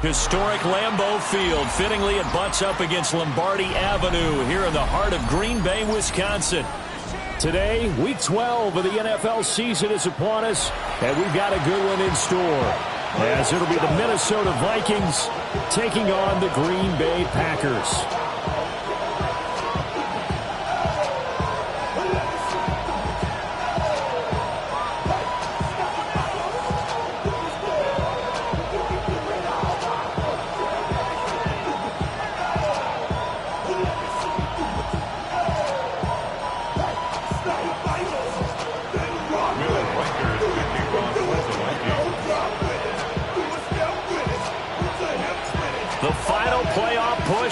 Historic Lambeau Field. Fittingly, it butts up against Lombardi Avenue here in the heart of Green Bay, Wisconsin. Today, Week 12 of the NFL season is upon us, and we've got a good one in store, as it'll be the Minnesota Vikings taking on the Green Bay Packers.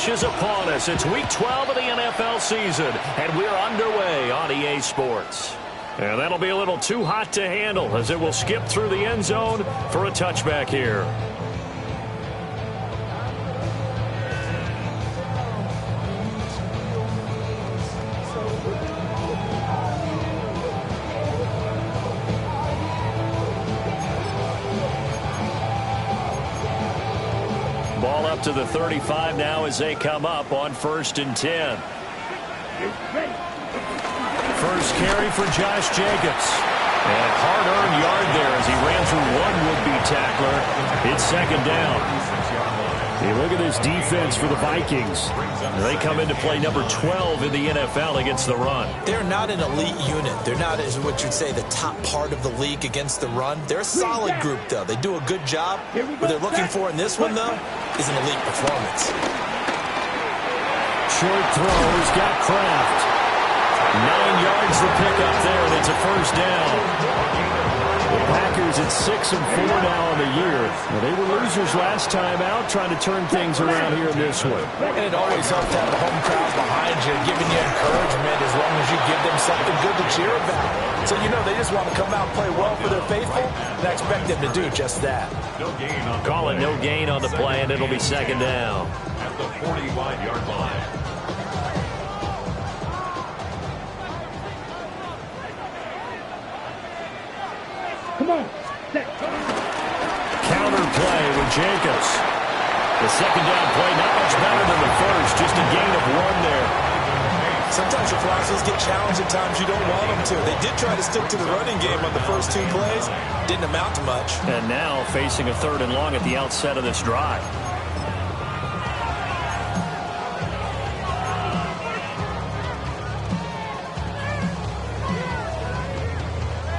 Is upon us. It's Week 12 of the NFL season, and we're underway on EA Sports. And that'll be a little too hot to handle as it will skip through the end zone for a touchback here. Ball up to the 35 now as they come up on 1st and 10. First carry for Josh Jacobs. And hard-earned yard there as he ran through one would-be tackler. It's 2nd down. Hey, look at this defense for the Vikings. They come into play number 12 in the NFL against the run. They're not an elite unit. They're not, as what you'd say, the top part of the league against the run. They're a solid group, though. They do a good job. What they're looking for in this one, though, is an elite performance. Short throw. He's got Kraft. 9 yards to pick up there, and it's a 1st down. The Packers at 6-4 now on the year. Well, they were losers last time out, trying to turn things around here in this one. And it always helps to have the home crowd behind you, giving you encouragement as long as you give them something good to cheer about. So, you know, they just want to come out and play well for their faithful, and I expect them to do just that. Call it no gain on the play, and it'll be 2nd down. At the 45-yard line. Counter play with Jacobs. The 2nd down play, not much better than the first, just a gain of 1 there. Sometimes your philosophies get challenged at times you don't want them to. They did try to stick to the running game on the first 2 plays. Didn't amount to much. And now facing a 3rd and long at the outset of this drive.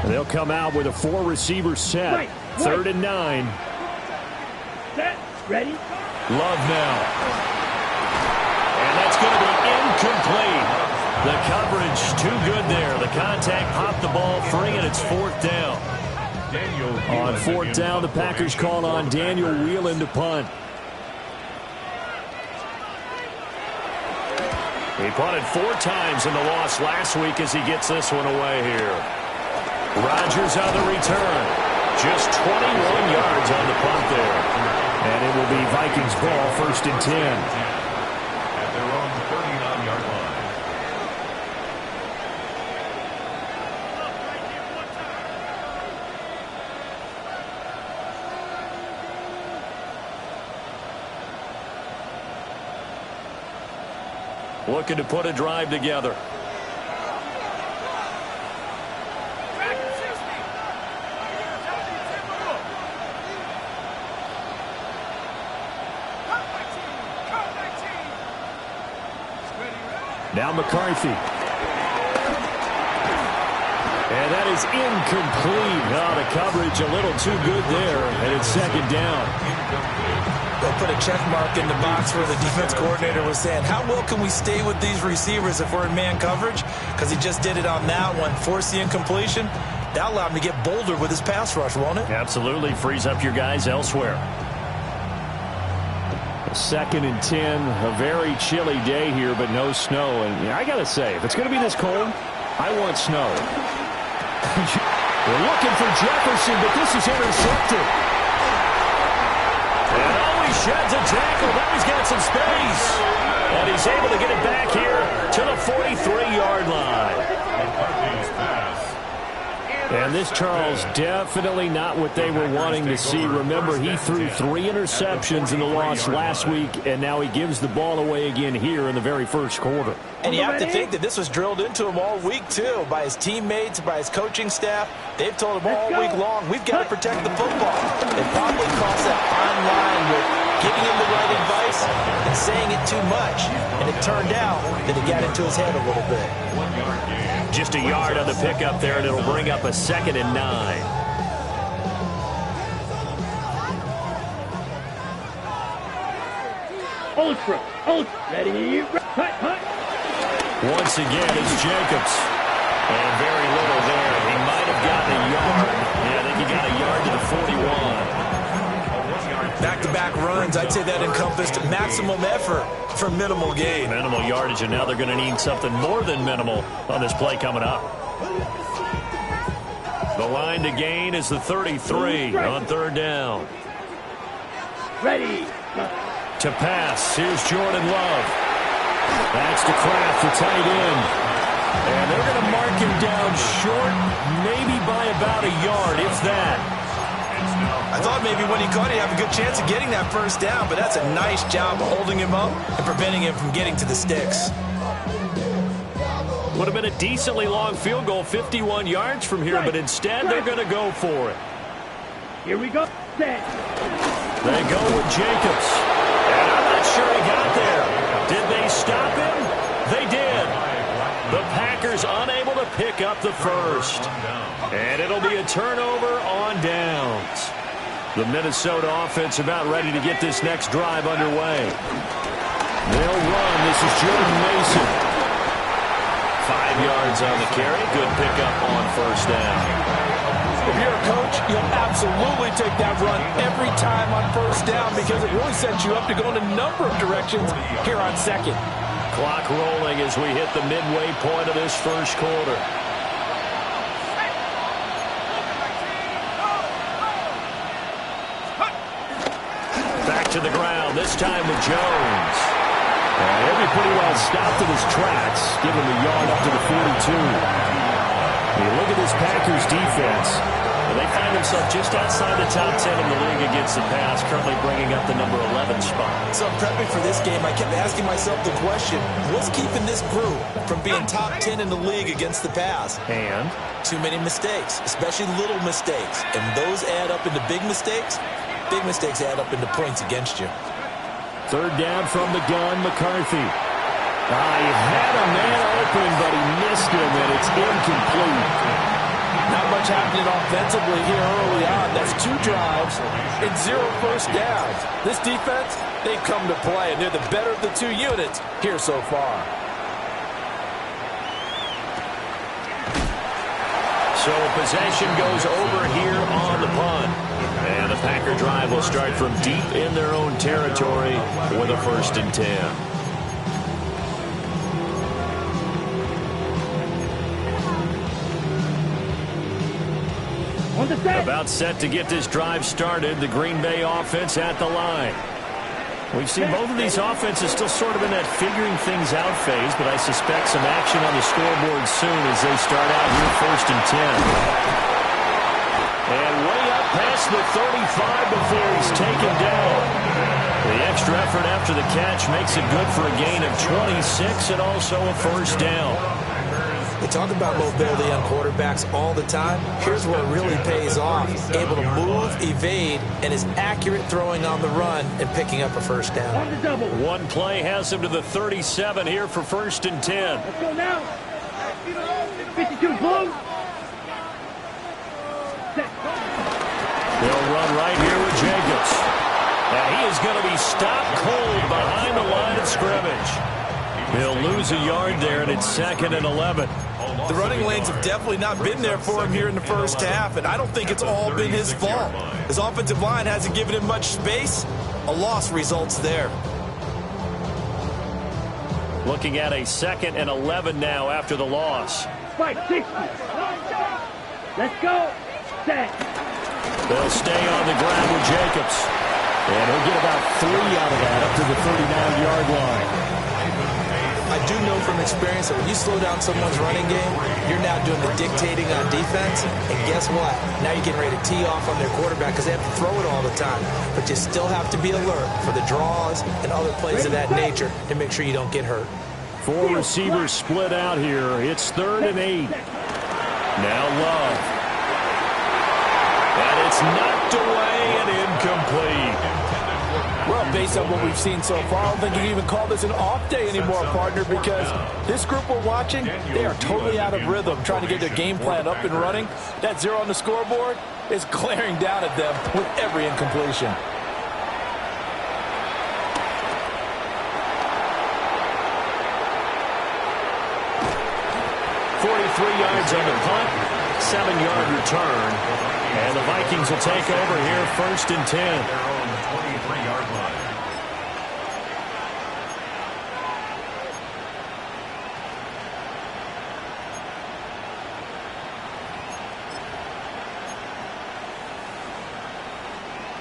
They'll come out with a 4-receiver set. 3rd and 9. Set. Ready? Love now. And that's going to be incomplete. The coverage too good there. The contact popped the ball free, and it's 4th down. On 4th down, the Packers call on Daniel Whelan to punt. He punted 4 times in the loss last week as he gets this one away here. Rodgers on the return. Just 21 yards on the punt there. And it will be Vikings ball, 1st and 10. At their own 39-yard line. Looking to put a drive together. Now McCarthy. And that is incomplete. Oh, the coverage a little too good there, and it's 2nd down. They'll put a check mark in the box where the defense coordinator was saying, how well can we stay with these receivers if we're in man coverage? Because he just did it on that one, forced the incompletion. That'll allow him to get bolder with his pass rush, won't it? Absolutely. Frees up your guys elsewhere. 2nd and 10, a very chilly day here, but no snow. And I got to say, if it's going to be this cold, I want snow. We're looking for Jefferson, but this is intercepted. And he sheds a tackle. Now he's got some space. And he's able to get it back here to the 43-yard line. And this, Charles, definitely not what they were wanting to see. Remember, he threw 3 interceptions in the loss last week, and now he gives the ball away again here in the very first quarter. And you have to think that this was drilled into him all week, too, by his teammates, by his coaching staff. They've told him all week long, we've got to protect the football. They probably crossed that fine line with giving him the right advice and saying it too much. And it turned out that it got into his head a little bit. Just a yard on the pickup there, and it'll bring up a 2nd and 9. Ultra, ready, hut. Once again, it's Jacobs. And very little there. He might have gotten a yard. Yeah, I think he got a yard to the 41. Back-to-back runs, I'd say that encompassed maximum effort for minimal gain. Minimal yardage, and now they're going to need something more than minimal on this play coming up. The line to gain is the 33 on 3rd down. Ready. To pass, here's Jordan Love. That's to Kraft, the tight end. And they're going to mark him down short, maybe by about a yard, if that. I thought maybe when he caught it, he'd have a good chance of getting that first down, but that's a nice job of holding him up and preventing him from getting to the sticks. Would have been a decently long field goal, 51 yards from here, but instead they're going to go for it. Here we go. Set. They go with Jacobs. And I'm not sure he got there. Did they stop him? They did. The Packers unable to pick up the first. And it'll be a turnover on downs. The Minnesota offense about ready to get this next drive underway. They'll run. This is Jordan Mason. 5 yards on the carry. Good pickup on 1st down. If you're a coach, you'll absolutely take that run every time on 1st down because it really sets you up to go in a number of directions here on 2nd. Clock rolling as we hit the midway point of this first quarter. Back to the ground, this time with Jones. And he'll be pretty well stopped in his tracks, giving the yard up to the 42. You look at this Packers defense, and they find themselves just outside the top 10 in the league against the pass, currently bringing up the number 11 spot. So prepping for this game, I kept asking myself the question, what's keeping this group from being top 10 in the league against the pass? And? Too many mistakes, especially little mistakes. And those add up into big mistakes. Big mistakes add up into points against you. 3rd down from the gun, McCarthy. He had a man open, but he missed him, and it's incomplete. Not much happening offensively here early on. That's 2 drives and 0 first downs. This defense, they've come to play, and they're the better of the 2 units here so far. So possession goes over here on the punt. And the Packer drive will start from deep in their own territory with a 1st and 10. About set to get this drive started. The Green Bay offense at the line. We've seen both of these offenses still sort of in that figuring things out phase, but I suspect some action on the scoreboard soon as they start out here 1st and 10. And way up past the 35 before he's taken down. The extra effort after the catch makes it good for a gain of 26 and also a 1st down. They talk about mobility on quarterbacks all the time. Here's where it really pays off. Able to move, evade, and is accurate throwing on the run and picking up a 1st down. One play has him to the 37 here for 1st and 10. Let's go now. 52 blue. They'll run right here with Jacobs. And he is going to be stopped cold behind the line of scrimmage. He'll lose a yard there, and it's 2nd and 11. The running lanes have definitely not been there for him here in the first half, and I don't think it's all been his fault. His offensive line hasn't given him much space. A loss results there. Looking at a 2nd and 11 now after the loss. 560. Let's go. Set. They'll stay on the ground with Jacobs. And he'll get about 3 out of that up to the 39-yard line. I do know from experience that when you slow down someone's running game, you're now doing the dictating on defense. And guess what? Now you're getting ready to tee off on their quarterback because they have to throw it all the time. But you still have to be alert for the draws and other plays of that nature to make sure you don't get hurt. 4 receivers split out here. It's 3rd and 8. Now Love. And it's knocked away and incomplete. Well, based on what we've seen so far, I don't think you can even call this an off day anymore, partner, because this group we're watching, they are totally out of rhythm, trying to get their game plan up and running. That 0 on the scoreboard is glaring down at them with every incompletion. Yards on the punt, 7-yard return, and the Vikings will take over here 1st and 10. Their own 23-yard line.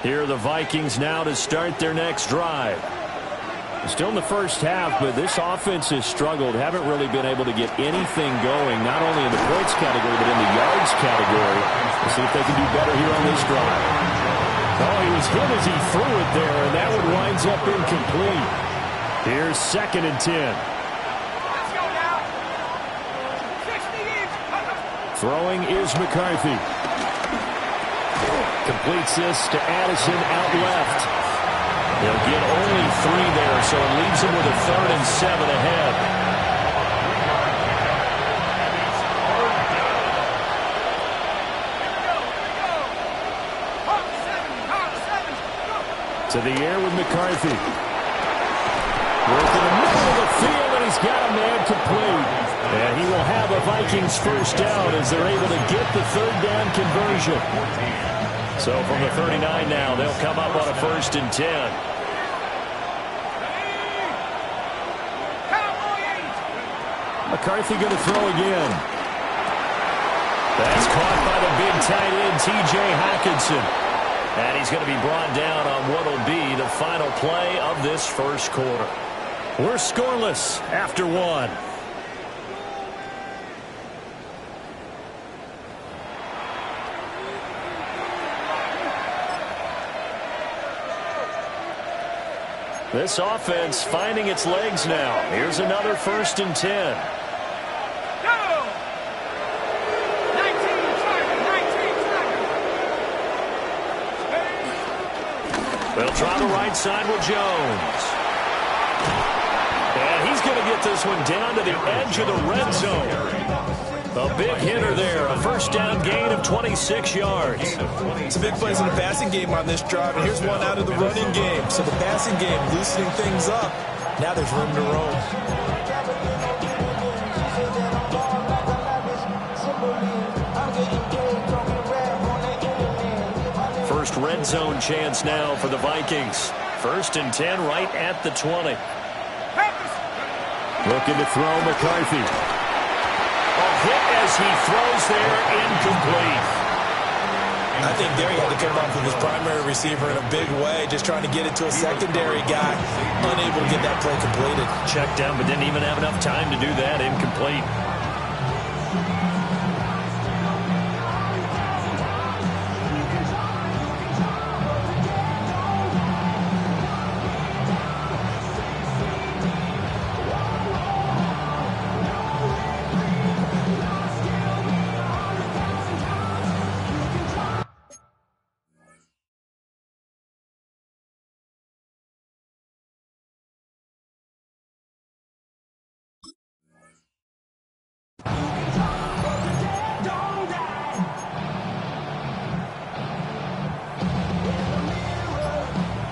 Here are the Vikings now to start their next drive. Still in the first half, but this offense has struggled. Haven't really been able to get anything going, not only in the points category, but in the yards category. We'll see if they can do better here on this drive. Oh, he was hit as he threw it there, and that one winds up incomplete. Here's 2nd and 10. Let's go now. 60 inch. Throwing is McCarthy. Completes this to Addison out left. He'll get only 3 there, so it leaves him with a 3rd and 7 ahead. To the air with McCarthy. Work in the middle of the field, and he's got a man complete. And he will have a Vikings first down as they're able to get the 3rd down conversion. So from the 39 now, they'll come up on a 1st and 10. McCarthy going to throw again. That's caught by the big tight end, T.J. Hockenson. And he's going to be brought down on what will be the final play of this first quarter. We're scoreless after 1. This offense finding its legs now. Here's another 1st and 10. They'll try the right side with Jones. And he's going to get this one down to the edge of the red zone. A big hitter there. A first down gain of 26 yards. Some big plays in the passing game on this drive, and here's one out of the running game. So the passing game loosening things up. Now there's room to roam. First red zone chance now for the Vikings. 1st and 10 right at the 20. Looking to throw McCarthy. A hit as he throws there, incomplete. I think there he had to come up with his primary receiver in a big way, just trying to get it to a secondary guy, unable to get that play completed. Checked down, but didn't even have enough time to do that. Incomplete.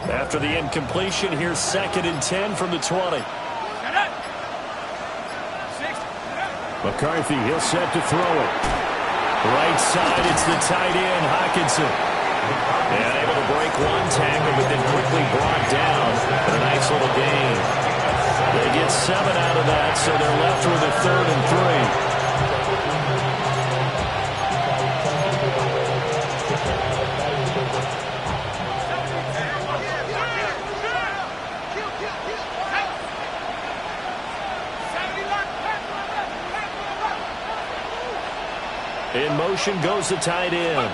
After the incompletion, here's 2nd and 10 from the 20. McCarthy, he'll set to throw it. Right side, it's the tight end, Hockenson. And able to break one tackle, but then quickly brought down. But a nice little gain. They get 7 out of that, so they're left with a 3rd and 3. In motion goes the tight end.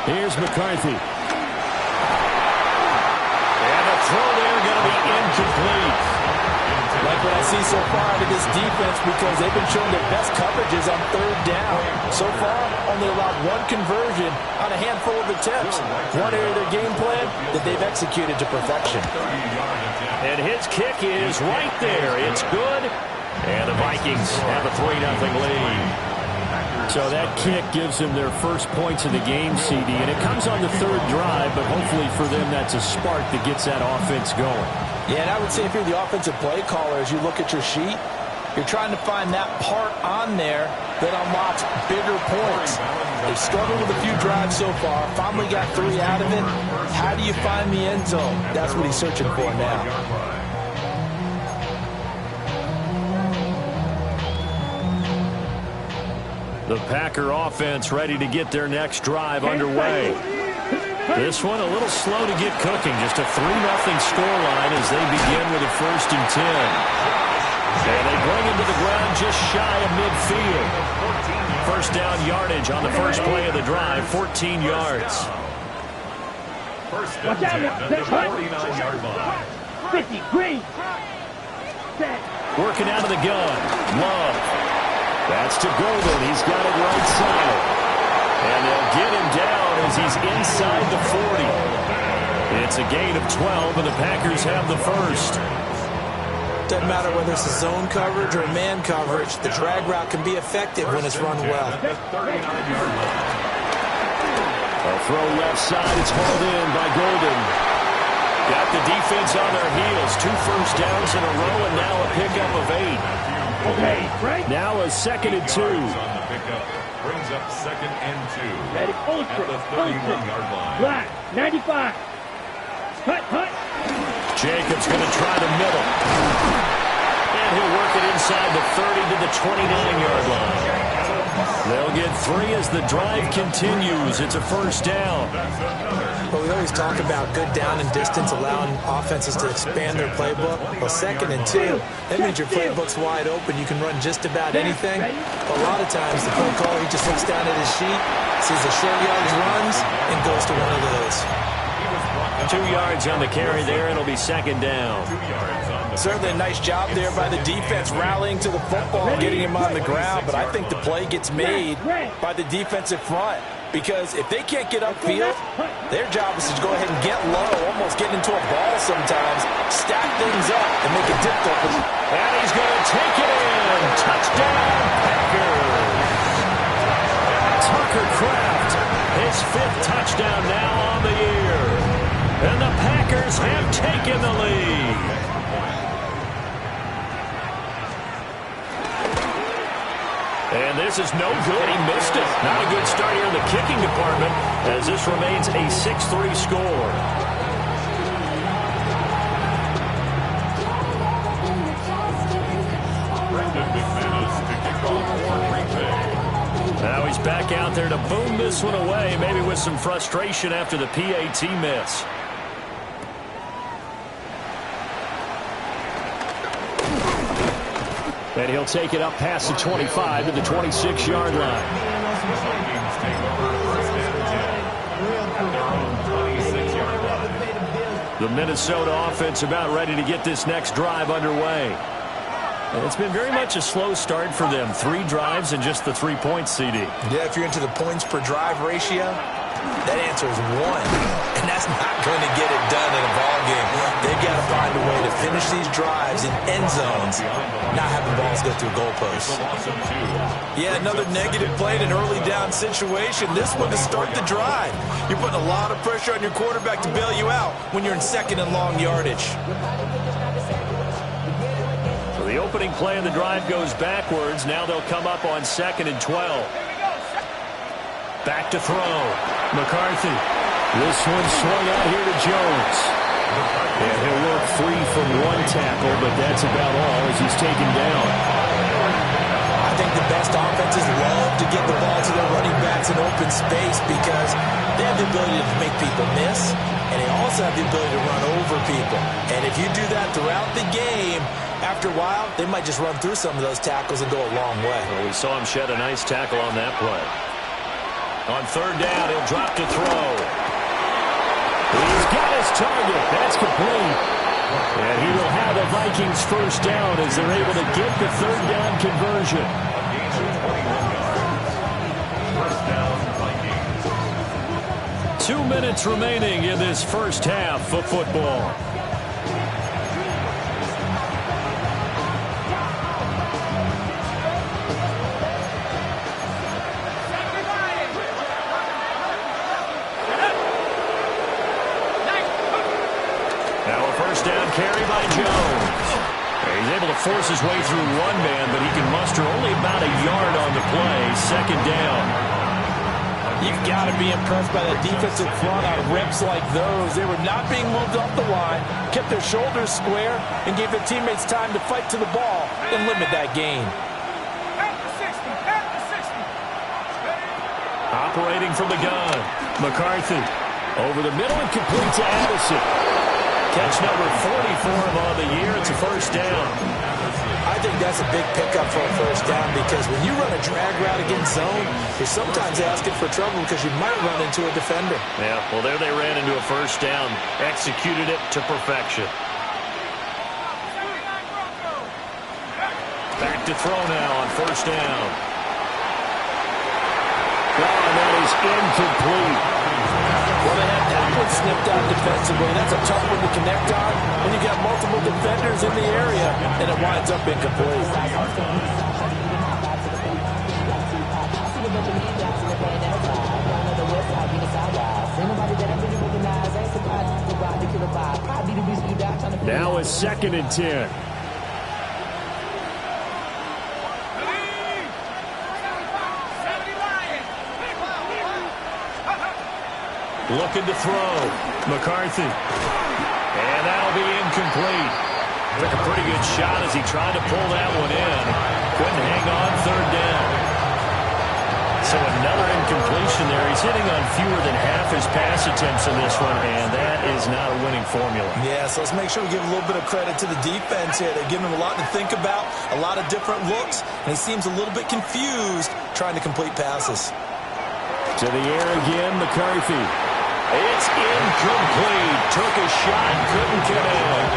Here's McCarthy. And the throw there going to be incomplete. Like what I see so far out of this defense, because they've been showing their best coverages on third down. So far, only allowed one conversion on a handful of attempts. One area of their game plan that they've executed to perfection. And his kick is right there. It's good. And the Vikings have a 3-0 lead. So that kick gives them their first points of the game, CD. And it comes on the third drive, but hopefully for them that's a spark that gets that offense going. Yeah, and I would say if you're the offensive play caller, as you look at your sheet, you're trying to find that part on there that unlocks bigger points. They've struggled with a few drives so far. Finally got 3 out of it. How do you find the end zone? That's what he's searching for now. The Packer offense ready to get their next drive underway. This one a little slow to get cooking. Just a 3-0 scoreline as they begin with a 1st and 10. And they bring him to the ground just shy of midfield. First down yardage on the first play of the drive, 14 yards. First and 10 at the 49-yard line. 50, green. Set. Working out of the gun. Love. That's to Golden. He's got it right side. And they'll get him down as he's inside the 40. It's a gain of 12, and the Packers have the first. Doesn't matter whether it's a zone coverage or man coverage, the drag route can be effective when it's run well. A throw left side. It's hauled in by Golden. Got the defense on their heels. 2 first downs in a row, and now a pickup of 8. Okay, right. Now a 2nd and 2. Brings up 2nd and 2. Ready, At the 31-yard line. Black, 95. Hut. Jacobs going to try the middle. And he'll work it inside the 30 to the 29-yard line. They'll get 3 as the drive continues. It's a first down. Well, we always talk about good down and distance, allowing offenses to expand their playbook. Well, 2nd and 2, that means your playbook's wide open. You can run just about anything. But a lot of times, the play caller, he just looks down at his sheet, sees the short yardage runs, and goes to one of those. 2 yards on the carry there. It'll be 2nd down. Certainly a nice job there by the defense rallying to the football and getting him on the ground. But I think the play gets made by the defensive front. Because if they can't get upfield, their job is to go ahead and get low, almost get into a ball sometimes, stack things up, and make it difficult. And he's going to take it in. Touchdown, Packers. Tucker Kraft, his 5th touchdown now on the year. And the Packers have taken the lead. And this is no good. He missed it. Not a good start here in the kicking department as this remains a 6-3 score. Now he's back out there to boom this one away, maybe with some frustration after the PAT miss. And he'll take it up past the 25 to the 26-yard line. The Minnesota offense about ready to get this next drive underway. And it's been very much a slow start for them. 3 drives and just the 3 points, CD. Yeah, if you're into the points per drive ratio, that answer is 1. And that's not going to get it done in a ball game. They've got to find a way to finish these drives in end zones, not having balls go through goalposts. Yeah, another negative play in an early down situation. This one to start the drive. You're putting a lot of pressure on your quarterback to bail you out when you're in 2nd and long yardage. So the opening play of the drive goes backwards. Now they'll come up on 2nd and 12. Back to throw. McCarthy. This one swung out here to Jones. And he'll work 3 from 1 tackle, but that's about all as he's taken down. I think the best offenses love to get the ball to their running backs in open space because they have the ability to make people miss. and they also have the ability to run over people. And if you do that throughout the game, after a while, they might just run through some of those tackles and go a long way. Well, we saw him shed a nice tackle on that play. On third down, he'll drop to throw. He's got his target. That's complete. And he will have the Vikings first down as they're able to get the third down conversion. First down, Vikings. 2 minutes remaining in this first half of football. Down carry by Jones. He's able to force his way through one man, but he can muster only about a yard on the play. Second down. You've got to be impressed by that defensive front on reps like those. They were not being moved off the line, kept their shoulders square, and gave their teammates time to fight to the ball and limit that gain. Operating from the gun. McCarthy over the middle and complete to Addison. Catch number 44 on the year. It's a first down. I think that's a big pickup for a first down because when you run a drag route against zone, you're sometimes asking for trouble because you might run into a defender. Yeah, well, there they ran into a first down. Executed it to perfection. Back to throw now on first down. Oh, and that is incomplete. Well, they had that one snipped out defensively. That's a tough one to connect on when you got multiple defenders in the area, and it winds up incomplete. Now it's 2nd and 10. Looking to throw. McCarthy. And that'll be incomplete. Took a pretty good shot as he tried to pull that one in. Couldn't hang on third down. So another incompletion there. He's hitting on fewer than half his pass attempts in this one, and that is not a winning formula. Yeah, so let's make sure we give a little bit of credit to the defense here. They're giving him a lot to think about, a lot of different looks, and he seems a little bit confused trying to complete passes. To the air again, McCarthy. It's incomplete. Took a shot, couldn't connect.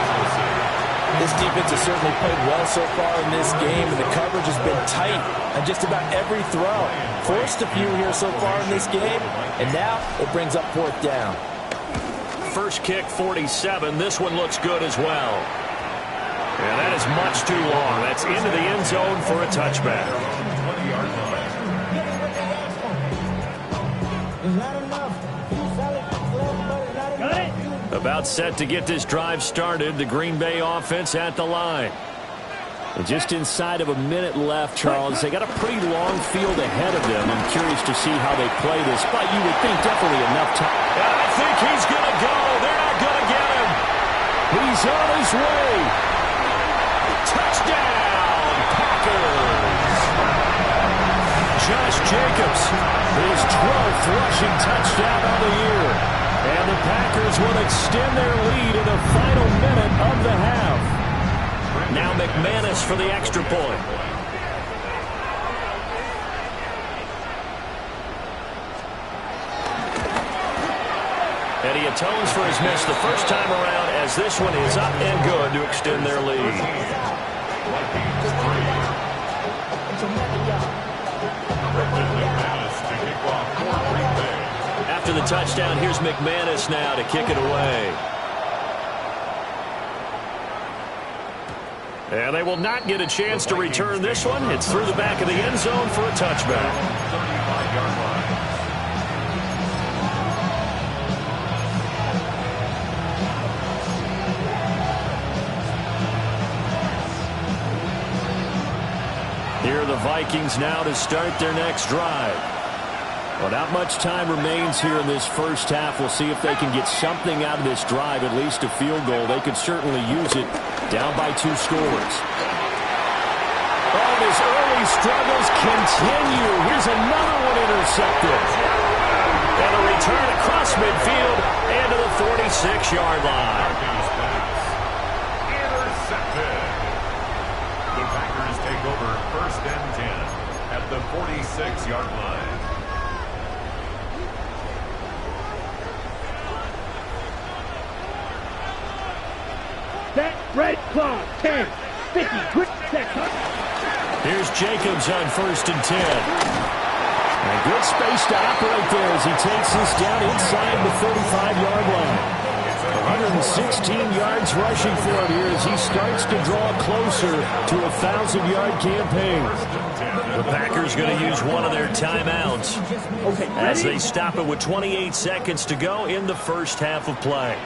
This defense has certainly played well so far in this game, and the coverage has been tight on just about every throw. Forced a few here so far in this game, and now it brings up fourth down. First kick, 47. This one looks good as well. And that is much too long. That's into the end zone for a touchback. 20-yard line. About set to get this drive started. The Green Bay offense at the line. And just inside of a minute left, Charles. They got a pretty long field ahead of them. I'm curious to see how they play this, but you would think definitely enough time. And I think he's going to go. They're not going to get him. He's on his way. Touchdown, Packers. Josh Jacobs, his 12th rushing touchdown of the year. And the Packers will extend their lead in the final minute of the half. Now McManus for the extra point. And he atones for his miss the first time around as this one is up and good to extend their lead. After the touchdown, here's McManus now to kick it away. And they will not get a chance to return this one. It's through the back of the end zone for a touchback. 35-yard line. Here are the Vikings now to start their next drive. Well, not much time remains here in this first half. We'll see if they can get something out of this drive, at least a field goal. They could certainly use it, down by 2 scores. Oh, and his early struggles continue. Here's another one intercepted. And a return across midfield and to the 46-yard line. Intercepted. The Packers take over 1st and 10 at the 46-yard line. Set, red clock, 10, 50, quick set. Here's Jacobs on 1st and 10. A good space to operate there as he takes this down inside the 35-yard line. 116 yards rushing for him here as he starts to draw closer to a 1,000-yard campaign. The Packers going to use one of their timeouts as they stop it with 28 seconds to go in the first half of play.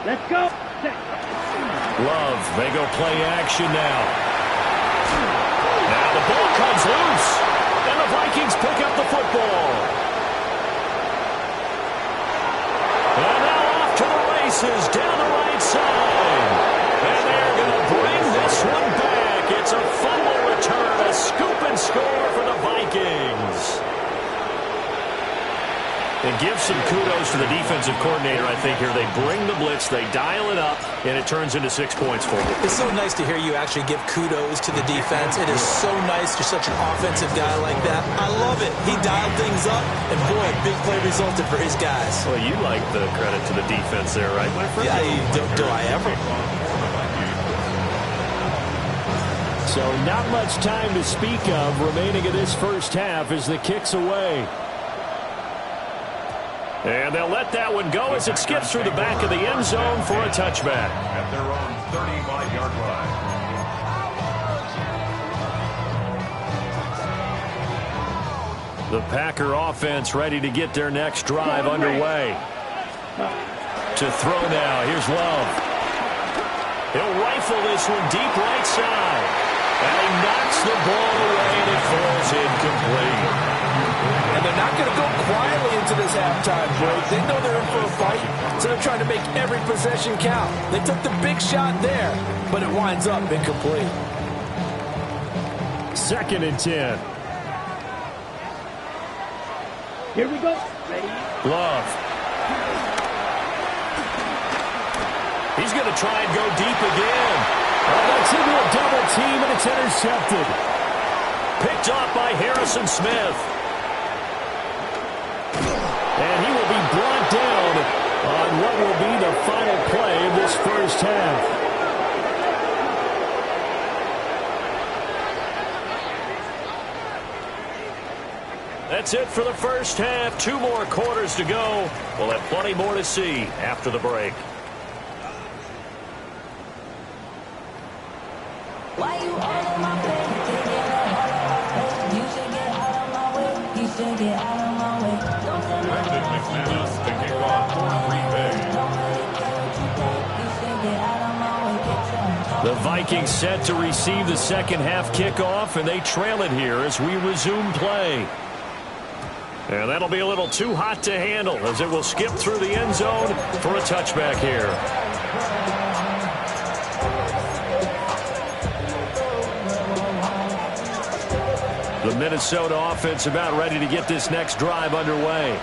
Let's go. Love, they go play action now. Now the ball comes loose, and the Vikings pick up the football. And now off to the races down the right side. And they're going to bring this one back. It's a fumble return, a scoop and score for the Vikings. It gives some kudos to the defensive coordinator, I think, here. They bring the blitz, they dial it up, and it turns into 6 points for them. It's so nice to hear you actually give kudos to the defense. It is so nice. You're such an offensive guy like that. I love it. He dialed things up, and boy, a big play resulted for his guys. Well, you like the credit to the defense there, right, my friend? Yeah, do I ever? So not much time to speak of remaining in this first half as the kick's away. And they'll let that one go as it skips through the back of the end zone for a touchback. At their own 35-yard line. The Packer offense ready to get their next drive underway. To throw now, here's Love. He'll rifle this one deep right side. And he knocks the ball away and it falls incomplete. And they're not going to go quietly into this halftime break. They know they're in for a fight, so they're trying to make every possession count. They took the big shot there, but it winds up incomplete. 2nd and 10. Here we go. Ready? Love. He's going to try and go deep again. Oh, that's into a double team, and it's intercepted. Picked off by Harrison Smith. And he will be brought down on what will be the final play of this first half. That's it for the first half. 2 more quarters to go. We'll have plenty more to see after the break. Why you all in my face? You should get out of my way. You should get out of my way. Don't tell me Brendan McManus to kick off for Green Bay. you should get out of my way. The Vikings set to receive the second half kickoff, and they trail it here as we resume play. And that'll be a little too hot to handle as it will skip through the end zone for a touchback here. The Minnesota offense about ready to get this next drive underway.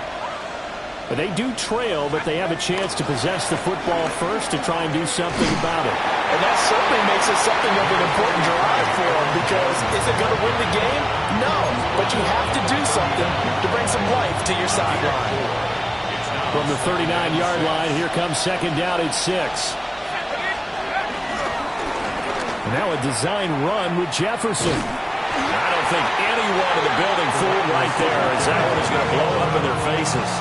But they do trail, but they have a chance to possess the football first to try and do something about it. And that certainly makes it something of an important drive for them, because is it going to win the game? No, but you have to do something to bring some life to your sideline. From the 39-yard line, here comes 2nd down at 6. Now a design run with Jefferson. I don't think anyone in the building fooled right there as that one is going to blow up in their faces.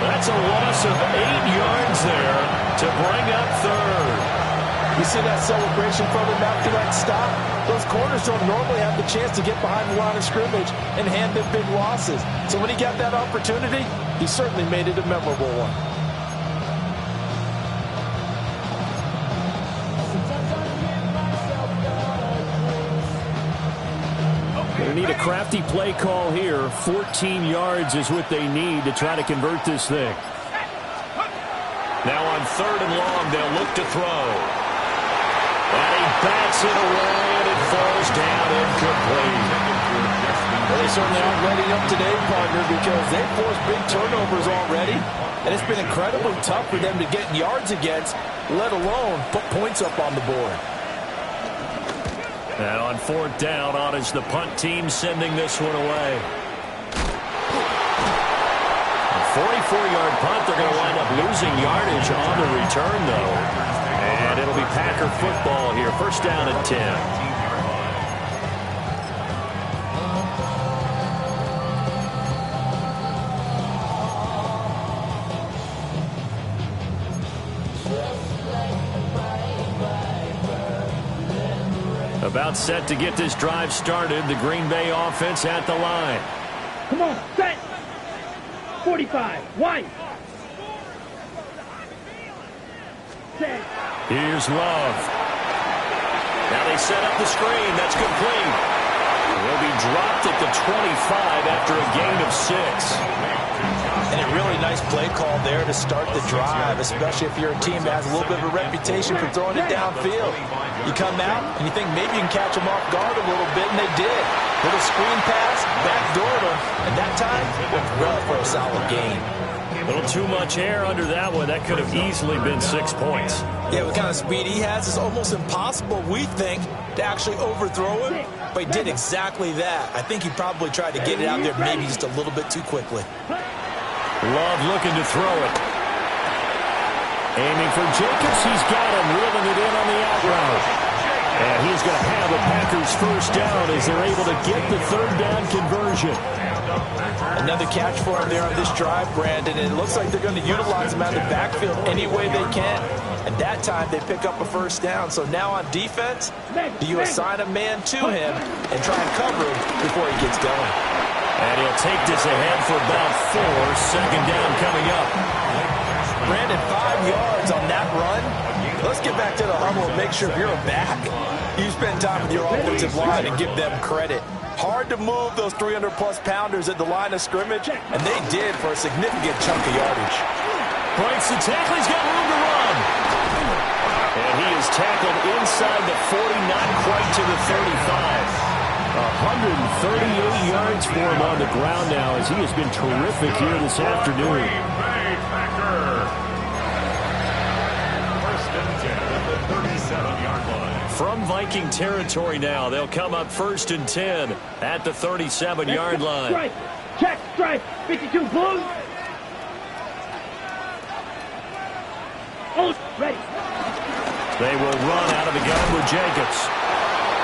That's a loss of 8 yards there to bring up 3rd. You see that celebration from him after that stop? Those corners don't normally have the chance to get behind the line of scrimmage and hand them big losses. So when he got that opportunity, he certainly made it a memorable one. They need a crafty play call here. 14 yards is what they need to try to convert this thing. Now on 3rd and long, they'll look to throw. And he bats it away, and it falls down incomplete. Well, they certainly aren't letting up today, partner, because they've forced big turnovers already, and it's been incredibly tough for them to get yards against, let alone put points up on the board. And on fourth down, on is the punt team sending this one away. A 44-yard punt. They're going to wind up losing yardage on the return, though. And it'll be Packer football here. First down at 10. About set to get this drive started. The Green Bay offense at the line. Come on, set. 45, wide. Set. Here's Love. Now they set up the screen. That's complete. Will be dropped at the 25 after a gain of 6. And a really nice play call there to start the drive, especially if you're a team that has a little bit of a reputation for throwing it downfield. You come out and you think maybe you can catch them off guard a little bit, and they did. Little screen pass, backdoored them, and that time went well for a solid gain. A little too much air under that one. That could have easily been 6 points. Yeah, what kind of speed he has is almost impossible, we think, to actually overthrow him. But he did exactly that. I think he probably tried to get it out there maybe just a little bit too quickly. Love looking to throw it. Aiming for Jacobs. He's got him, reeling it in on the out route. And he's going to have the Packers first down as they're able to get the third down conversion. Another catch for him there on this drive, Brandon, and it looks like they're going to utilize him out of the backfield any way they can. And that time they pick up a first down. So now on defense, do you assign a man to him and try and cover him before he gets going? And he'll take this ahead for about 4. Second down coming up. Brandon, 5 yards on that run. Let's get back to the huddle and make sure if you're a back, you spend time with your offensive line and give them credit. Hard to move those 300-plus pounders at the line of scrimmage, and they did for a significant chunk of yardage. Breaks the tackle. He's got room to run. And he is tackled inside the 40, not quite to the 35. 138 yards for him on the ground now as he has been terrific here this afternoon. First and 10 at the 37-yard line. From Viking territory now, they'll come up first and 10 at the 37-yard line. Strike. Check, strike. 52, blue. Oh, ready. They will run out of the gun with Jacobs.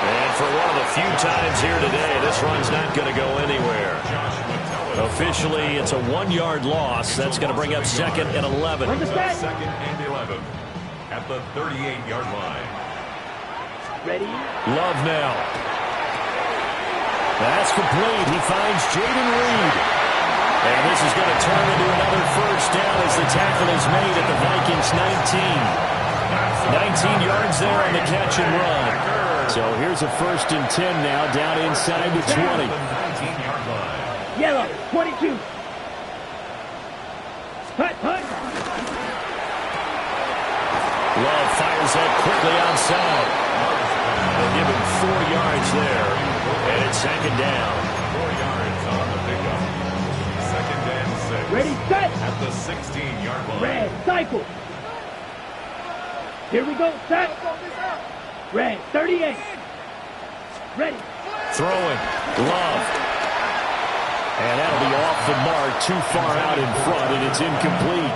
And for one of the few times here today, this run's not going to go anywhere. Officially, it's a 1-yard loss. That's going to bring up second and 11. Second and 11 at the 38-yard line. Ready. Love now. That's complete. He finds Jaden Reed. And this is going to turn into another first down as the tackle is made at the Vikings 19 yards there on the catch and run. So here's a first and 10 now down inside the 20. Yellow, 22. Hut, hut. Love fires that quickly outside. They'll give him 4 yards there. And it's second down. 4 yards on the pickup. Second and 6. Ready, set. At the 16-yard line. Red, cycle. Here we go, set. Red, 38. Ready. Throwing. Love. And that'll be off the mark, too far out in front, and it's incomplete.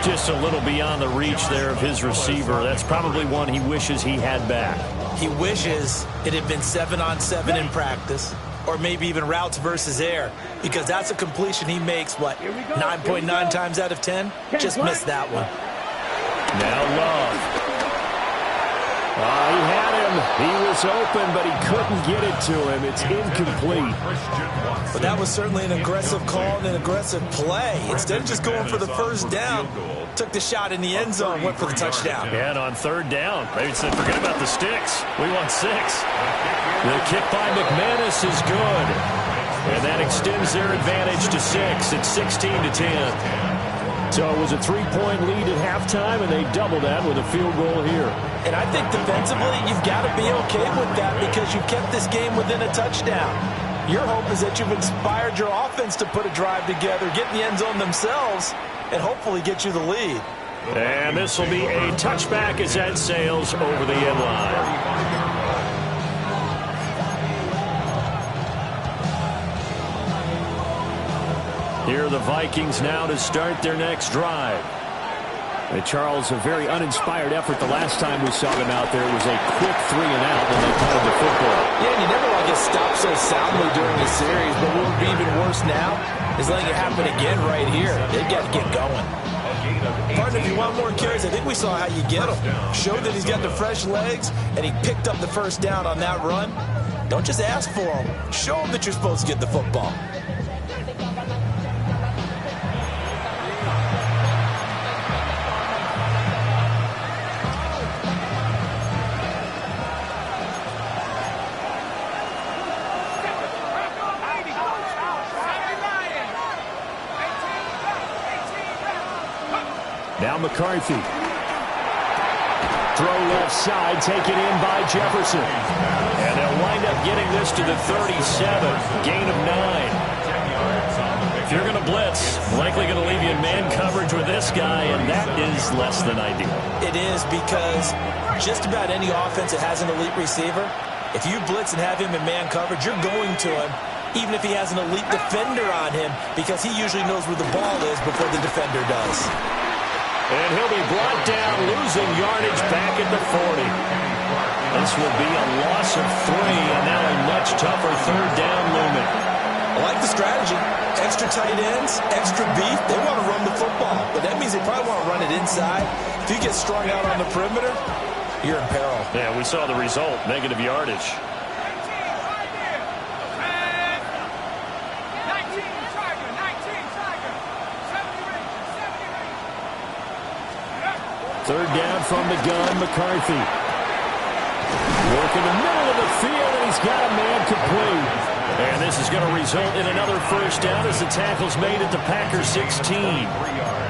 Just a little beyond the reach there of his receiver. That's probably one he wishes he had back. He wishes it had been 7-on-7 in practice, or maybe even routes versus air, because that's a completion he makes, 9.9 times out of 10? Just missed that one. Now Love. He had him. He was open, but he couldn't get it to him. It's incomplete. But that was certainly an aggressive call and an aggressive play. Instead of just going for the first down, took the shot in the end zone, went for the touchdown. And on third down, they said, forget about the sticks. We want 6. The kick by McManus is good. And that extends their advantage to 6. It's 16-10. So it was a 3-point lead at halftime, and they doubled that with a field goal here. And I think defensively, you've got to be okay with that because you kept this game within a touchdown. Your hope is that you've inspired your offense to put a drive together, get in the end zone themselves, and hopefully get you the lead. And this will be a touchback as that sails over the end line. Here are the Vikings now to start their next drive. And Charles, a very uninspired effort the last time we saw them out there. It was a quick 3-and-out when they punted the football. Yeah, and you never want to get stopped so soundly during the series, but what would be even worse now is letting it happen again right here. They've got to get going. Partner, if you want more carries, I think we saw how you get him. Showed that he's got the fresh legs, and he picked up the first down on that run. Don't just ask for him. Show him that you're supposed to get the football. Now McCarthy. Throw left side, taken in by Jefferson. And they'll wind up getting this to the 37, gain of 9. If you're going to blitz, likely going to leave you in man coverage with this guy, and that is less than ideal. It is, because just about any offense that has an elite receiver, if you blitz and have him in man coverage, you're going to him, even if he has an elite defender on him, because he usually knows where the ball is before the defender does. And he'll be brought down, losing yardage back at the 40. This will be a loss of 3, and now a much tougher third down looming. I like the strategy. Extra tight ends, extra beef. They want to run the football, but that means they probably want to run it inside. If you get strung out on the perimeter, you're in peril. Yeah, we saw the result, negative yardage. Third down from the gun, McCarthy. Working the middle of the field, and he's got a man complete. And this is going to result in another first down as the tackle's made at the Packers 16.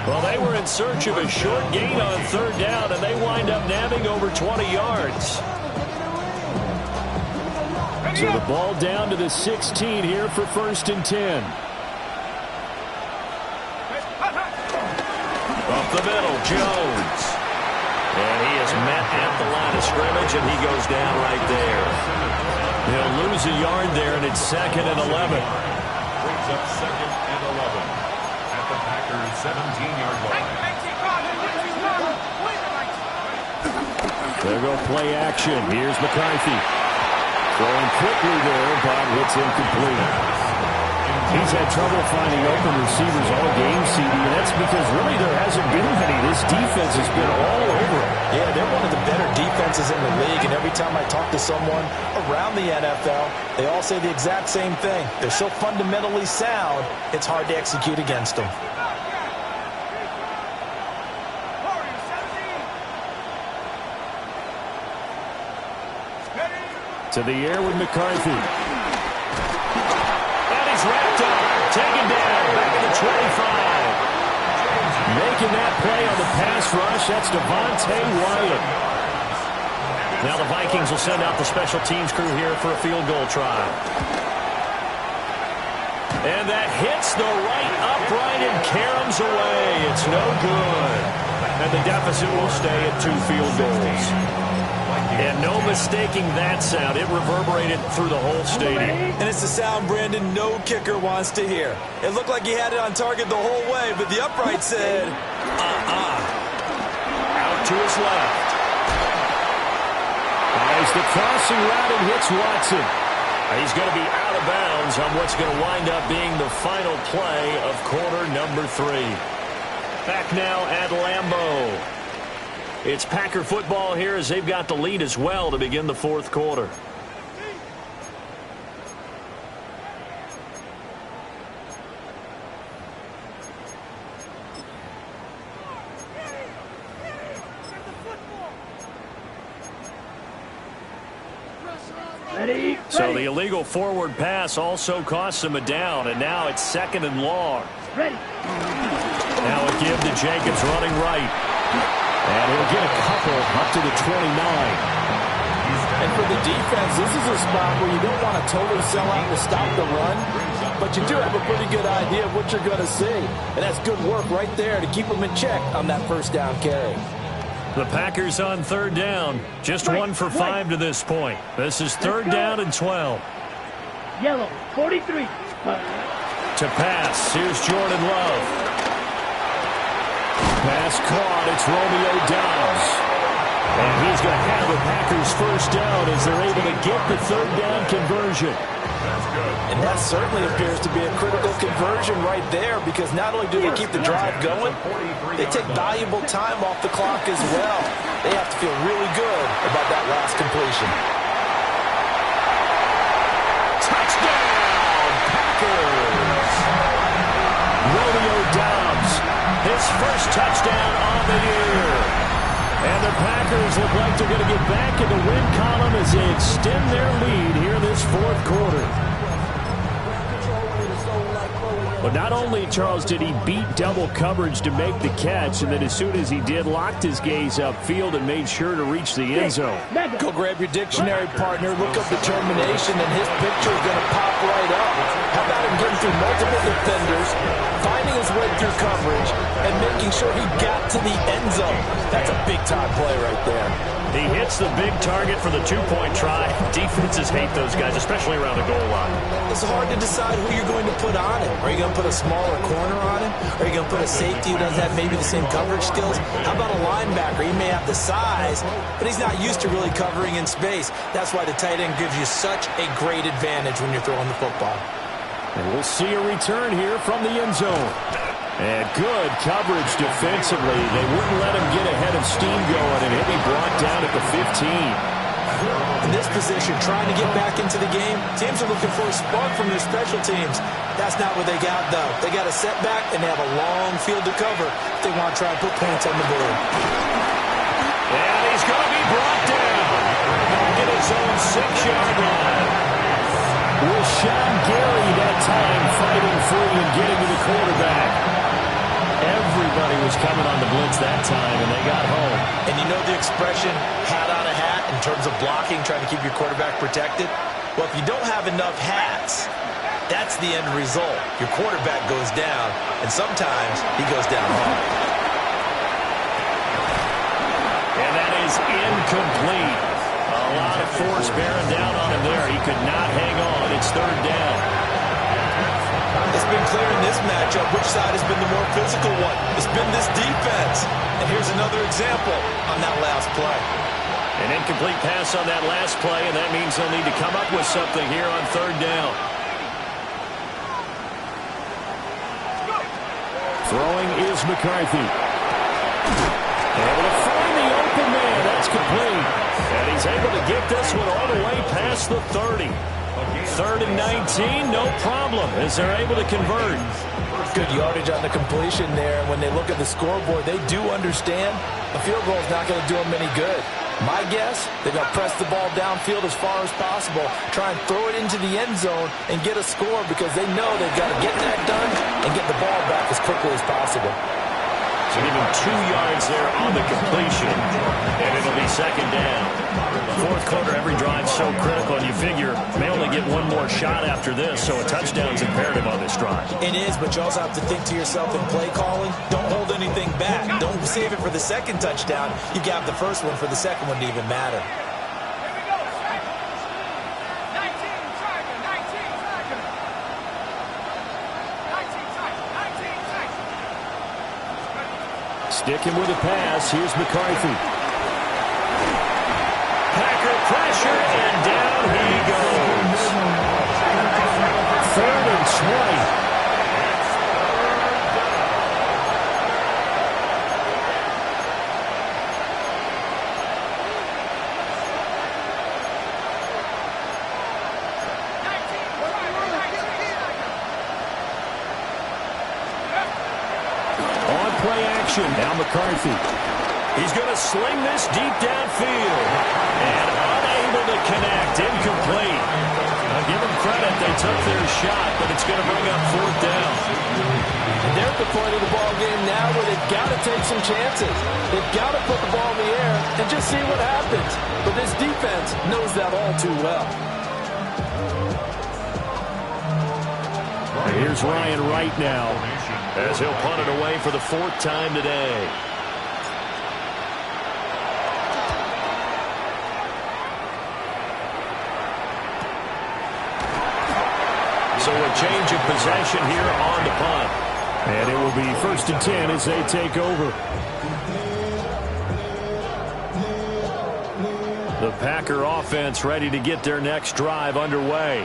Well, they were in search of a short gain on third down, and they wind up nabbing over 20 yards. So the ball down to the 16 here for 1st and 10. Up the middle, Jones. And he is met at the line of scrimmage, and he goes down right there. He'll lose a yard there, and it's 2nd and 11. Brings up 2nd and 11 at the Packers' 17-yard line. There go play action. Here's McCarthy. Throwing quickly there, but it's incomplete. He's had trouble finding open receivers all game, CD, and that's because really there hasn't been many. This defense has been all over him. Yeah, they're one of the better defenses in the league, and every time I talk to someone around the NFL, they all say the exact same thing. They're so fundamentally sound, it's hard to execute against them. To the air with McCarthy. Wrapped up, taken down, back at the 25. Making that play on the pass rush, that's Devontae Wyatt. Now the Vikings will send out the special teams crew here for a field goal try. And that hits the right upright and caroms away. It's no good. And the deficit will stay at 2 field goals. And no mistaking that sound. It reverberated through the whole stadium. And it's the sound, Brandon, no kicker wants to hear. It looked like he had it on target the whole way, but the upright said, Out to his left. As the crossing route and hits Watson. He's going to be out of bounds on what's going to wind up being the final play of quarter number 3. Back now at Lambeau. It's Packer football here as they've got the lead as well to begin the 4th quarter. Ready? So the illegal forward pass also costs him a down, and now it's 2nd and long. Ready. Now a give to Jacobs running right. And he'll get a couple up to the 29. He's down And for the defense, this is a spot where you don't want to totally sell out to stop the run, but you do have a pretty good idea of what you're going to see. And that's good work right there to keep them in check on that first down carry. The Packers on third down. Just 1 for 5 to this point. This is third down and 12. Yellow, 43. To pass, here's Jordan Love. Pass caught, it's Romeo Doubs. And he's going to have the Packers first down as they're able to get the third down conversion. And that certainly appears to be a critical conversion right there, because not only do they keep the drive going, they take valuable time off the clock as well. They have to feel really good about that last completion. Touchdown, Packers! Romeo Doubs, his first touchdown on the year. And the Packers look like they're going to get back in the win column as they extend their lead here this fourth quarter. But not only, Charles, did he beat double coverage to make the catch, and then as soon as he did, locked his gaze upfield and made sure to reach the end zone. Go grab your dictionary, partner. Look up determination, and his picture is going to pop right up. How about him getting through multiple defenders, finding his way through coverage, and making sure he got to the end zone? That's a big-time play right there. He hits the big target for the two-point try. Defenses hate those guys, especially around the goal line. It's hard to decide who you're going to put on him. Are you going to put a smaller corner on him? Are you going to put a safety who doesn't have maybe the same coverage skills? How about a linebacker? He may have the size, but he's not used to really covering in space. That's why the tight end gives you such a great advantage when you're throwing the football. And we'll see a return here from the end zone. And good coverage defensively. They wouldn't let him get ahead of steam going, and he'll be brought down at the 15. In this position, trying to get back into the game, teams are looking for a spark from their special teams. That's not what they got, though. They got a setback, and they have a long field to cover if they want to try and put points on the board. And he's going to be brought down back at his own 6-yard line. With Sean Gary that time fighting free and getting to the quarterback. Everybody was coming on the blitz that time, and they got home. And you know the expression, hat on a hat, in terms of blocking, trying to keep your quarterback protected? Well, if you don't have enough hats, that's the end result. Your quarterback goes down, and sometimes he goes down hard. And that is incomplete. A lot of force bearing down on him there. He could not hang on. It's third down. It's been clear in this matchup which side has been the more physical one. It's been this defense. And here's another example on that last play. An incomplete pass on that last play, and that means they'll need to come up with something here on third down. Throwing is McCarthy. Able to find the open man. That's complete. And he's able to get this one all the way past the 30. Third and 19, no problem, as they're able to convert. Good yardage on the completion there. When they look at the scoreboard, they do understand a field goal is not going to do them any good. My guess, they're going to press the ball downfield as far as possible, try and throw it into the end zone and get a score, because they know they've got to get that done and get the ball back as quickly as possible. So give him 2 yards there on the completion, and it'll be second down. Fourth quarter, every drive so critical, and you figure may only get one more shot after this, so a touchdown's imperative on this drive. It is, but you also have to think to yourself in play calling, don't hold anything back. Don't save it for the second touchdown. You got the first one for the second one to even matter. Sticking with the pass, here's McCarthy. Packer pressure, and down he goes. Third and 20. Now McCarthy. He's going to sling this deep downfield. And unable to connect. Incomplete. I'll give them credit. They took their shot, but it's going to bring up fourth down. And they're at the point of the ball game now where they've got to take some chances. They've got to put the ball in the air and just see what happens. But this defense knows that all too well. And here's Ryan Wright now as he'll punt it away for the 4th time today. So a change of possession here on the punt. And it will be 1st and 10 as they take over. The Packer offense ready to get their next drive underway.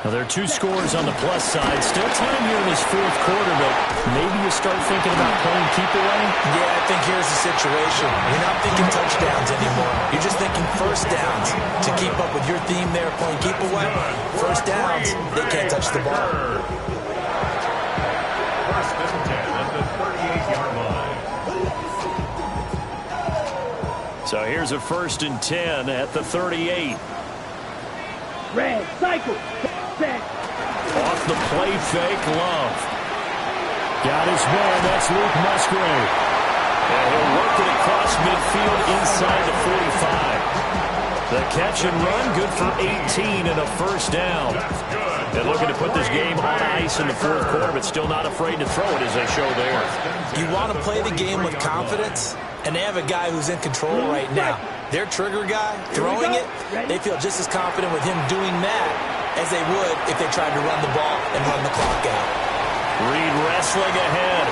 Now, there are 2 scores on the plus side. Still time here in this 4th quarter, but maybe you start thinking about playing keep away? Yeah, I think here's the situation. You're not thinking touchdowns anymore. You're just thinking first downs. To keep up with your theme there, playing keep away, first downs, they can't touch the ball. 1st and 10 at the 38-yard line. So here's a 1st and 10 at the 38. Red, cycle. Set. Off the play fake, Love. Got his man, that's Luke Musgrave. And he'll work it across midfield inside the 45. The catch and run, good for 18 and a 1st down. And looking to put this game on ice in the 4th quarter, but still not afraid to throw it as they show there. You want to play the game with confidence, and they have a guy who's in control right now. Their trigger guy, throwing it, they feel just as confident with him doing that as they would if they tried to run the ball and run the clock out. Reed wrestling ahead.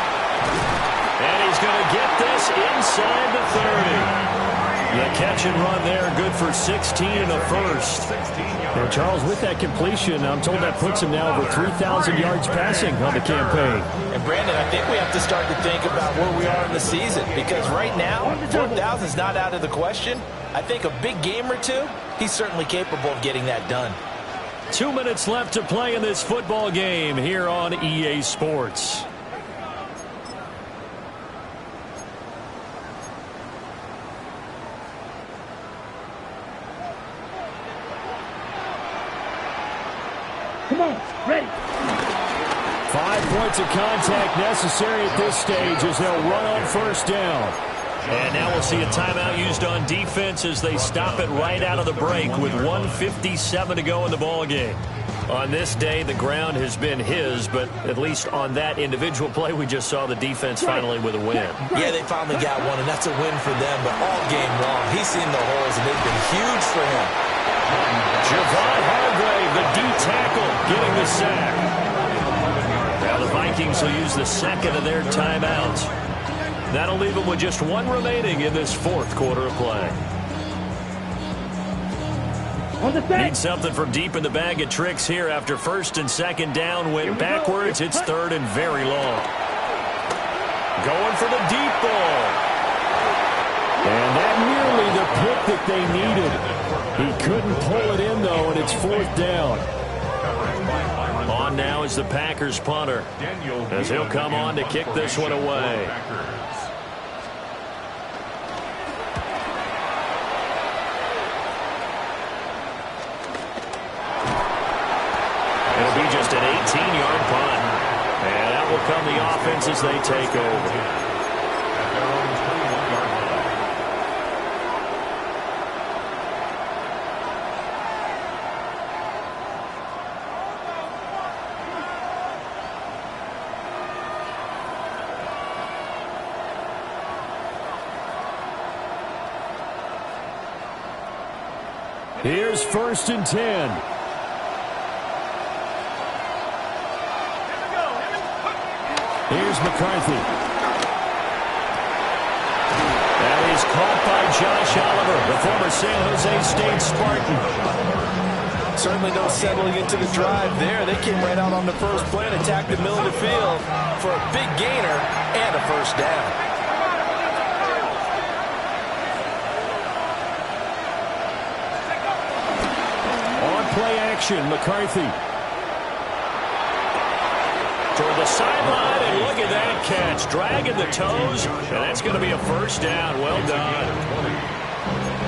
And he's going to get this inside the 30. The catch and run there, good for 16 and a 1st. And Charles, with that completion, I'm told that puts him now over 3,000 yards passing on the campaign. And Brandon, I think we have to start to think about where we are in the season, because right now, 4,000 is not out of the question. I think a big game or 2, he's certainly capable of getting that done. 2 minutes left to play in this football game here on EA Sports. Come on, ready. 5 points of contact necessary at this stage as they'll run on 1st down. And now we'll see a timeout used on defense as they stop it right out of the break with 1:57 to go in the ball game. On this day, the ground has been his, but at least on that individual play, we just saw the defense finally with a win. Yeah, they finally got one, and that's a win for them, but all game long, he's seen the holes, and they've been huge for him. Javon Hargrave, the D-tackle, getting the sack. Now the Vikings will use the 2nd of their timeouts. That'll leave them with just 1 remaining in this 4th quarter of play. Need something from deep in the bag of tricks here after 1st and 2nd down. Went backwards. It's 3rd and very long. Going for the deep ball. And that nearly the pick that they needed. He couldn't pull it in, though, and it's 4th down. On now is the Packers punter, as he'll come on to kick this one away. It'll be just an 18-yard punt. And that will come the offense as they take over. Here's 1st and 10. Here's McCarthy. That is caught by Josh Oliver, the former San Jose State Spartan. Certainly no settling into the drive there. They came right out on the first play and attacked the middle of the field for a big gainer and a 1st down. On play action, McCarthy. Toward the sideline, and look at that catch. Dragging the toes, and that's going to be a 1st down. Well done.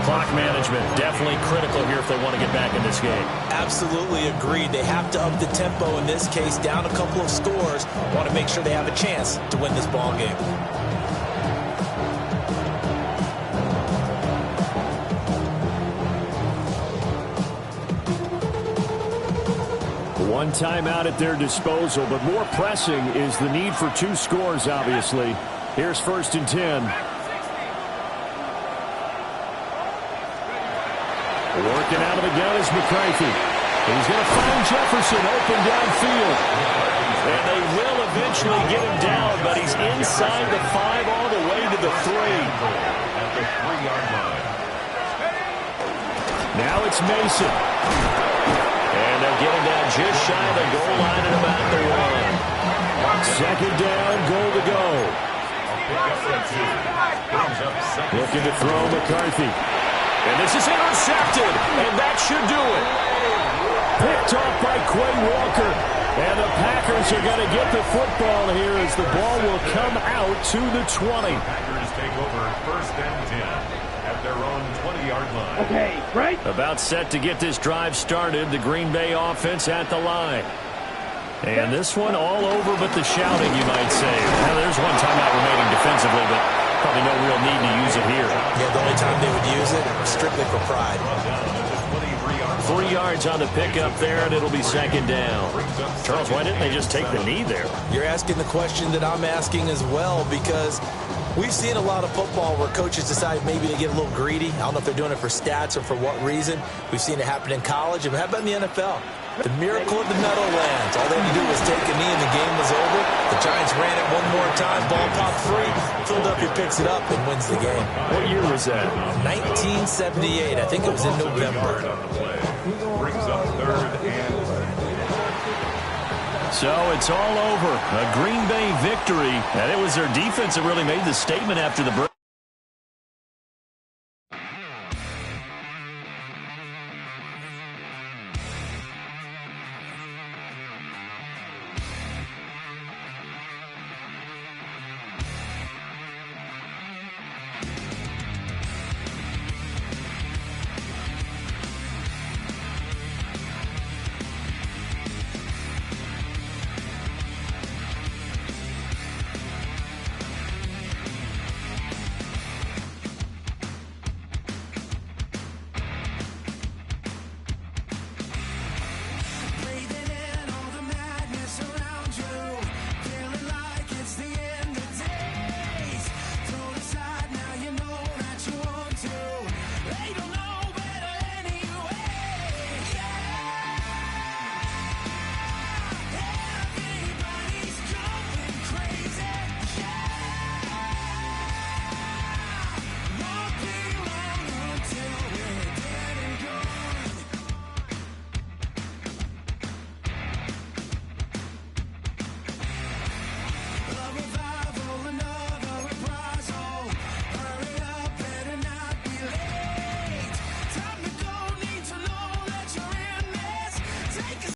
Clock management, definitely critical here if they want to get back in this game. Absolutely agreed. They have to up the tempo in this case, down a couple of scores. Want to make sure they have a chance to win this ball game. One timeout at their disposal, but more pressing is the need for 2 scores, obviously. Here's 1st and 10. Working out of the gun is McCarthy. He's going to find Jefferson open downfield. And they will eventually get him down, but he's inside the 5 all the way to the 3. At the 3-yard line. Now it's Mason. And they'll get him down just shy of the goal line at about the 1. 2nd down, goal to go. Looking to throw McCarthy. And this is intercepted, and that should do it. Picked off by Quay Walker. And the Packers are going to get the football here as the ball will come out to the 20. Packers take over 1st and 10 at their own 20-yard line. Okay, right? About set to get this drive started. The Green Bay offense at the line. And this one all over but the shouting, you might say. Now, there's one timeout remaining defensively, but probably no real need to use it here. Yeah, the only time they would use it, strictly for pride. 3 yards on the pickup there, and it'll be 2nd down. Charles, why didn't they just take the knee there? You're asking the question that I'm asking as well, because we've seen a lot of football where coaches decide maybe to get a little greedy. I don't know if they're doing it for stats or for what reason. We've seen it happen in college, and how about in the NFL? The miracle of the Meadowlands. All they had to do was take a knee and the game was over. The Giants ran it one more time. Ball popped free. Philadelphia picks it up and wins the game. What year was that? 1978. I think it was in November. Brings up 3rd and 10. So it's all over. A Green Bay victory. And it was their defense that really made the statement after the break.